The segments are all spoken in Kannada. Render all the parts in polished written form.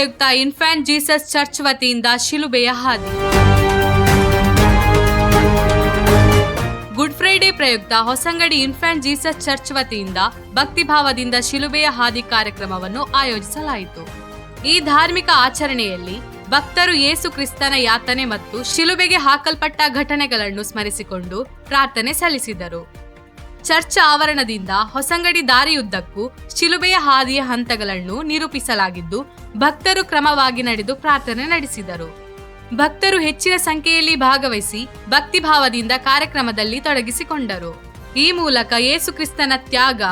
ಪ್ರಯುಕ್ತ ಇನ್ಫ್ಯಾಂಟ್ ಜೀಸಸ್ ಚರ್ಚ್ ವತಿಯಿಂದ ಶಿಲುಬೆಯ ಹಾದಿ. ಗುಡ್ ಫ್ರೈಡೆ ಪ್ರಯುಕ್ತ ಹೊಸಂಗಡಿ ಇನ್ಫ್ಯಾಂಟ್ ಜೀಸಸ್ ಚರ್ಚ್ ವತಿಯಿಂದ ಭಕ್ತಿಭಾವದಿಂದ ಶಿಲುಬೆಯ ಹಾದಿ ಕಾರ್ಯಕ್ರಮವನ್ನು ಆಯೋಜಿಸಲಾಯಿತು. ಈ ಧಾರ್ಮಿಕ ಆಚರಣೆಯಲ್ಲಿ ಭಕ್ತರು ಯೇಸು ಕ್ರಿಸ್ತನ ಯಾತನೆ ಮತ್ತು ಶಿಲುಬೆಗೆ ಹಾಕಲ್ಪಟ್ಟ ಘಟನೆಗಳನ್ನು ಸ್ಮರಿಸಿಕೊಂಡು ಪ್ರಾರ್ಥನೆ ಸಲ್ಲಿಸಿದರು. ಚರ್ಚ್ ಆವರಣದಿಂದ ಹೊಸಂಗಡಿ ದಾರಿಯುದ್ದಕ್ಕೂ ಶಿಲುಬೆಯ ಹಾದಿಯ ಹಂತಗಳನ್ನು ನಿರೂಪಿಸಲಾಗಿದ್ದು, ಭಕ್ತರು ಕ್ರಮವಾಗಿ ನಡೆದು ಪ್ರಾರ್ಥನೆ ನಡೆಸಿದರು. ಭಕ್ತರು ಹೆಚ್ಚಿನ ಸಂಖ್ಯೆಯಲ್ಲಿ ಭಾಗವಹಿಸಿ ಭಕ್ತಿಭಾವದಿಂದ ಕಾರ್ಯಕ್ರಮದಲ್ಲಿ ತೊಡಗಿಸಿಕೊಂಡರು. ಈ ಮೂಲಕ ಯೇಸು ಕ್ರಿಸ್ತನ ತ್ಯಾಗ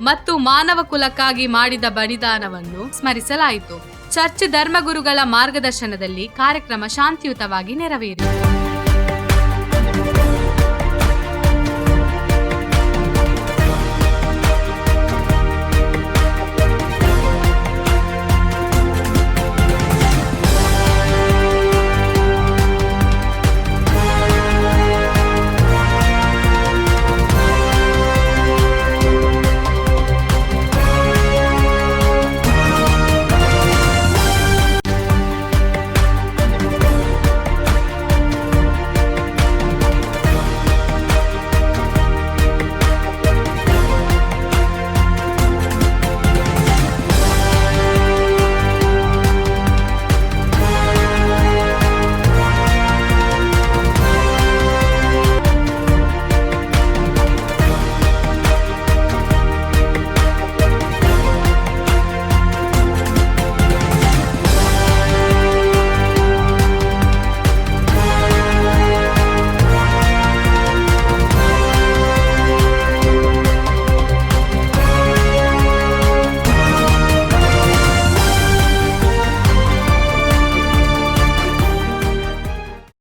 ಮತ್ತು ಮಾನವ ಕುಲಕ್ಕಾಗಿ ಮಾಡಿದ ಬಲಿದಾನವನ್ನು ಸ್ಮರಿಸಲಾಯಿತು. ಚರ್ಚ್ ಧರ್ಮಗುರುಗಳ ಮಾರ್ಗದರ್ಶನದಲ್ಲಿ ಕಾರ್ಯಕ್ರಮ ಶಾಂತಿಯುತವಾಗಿ ನೆರವೇರಿತು.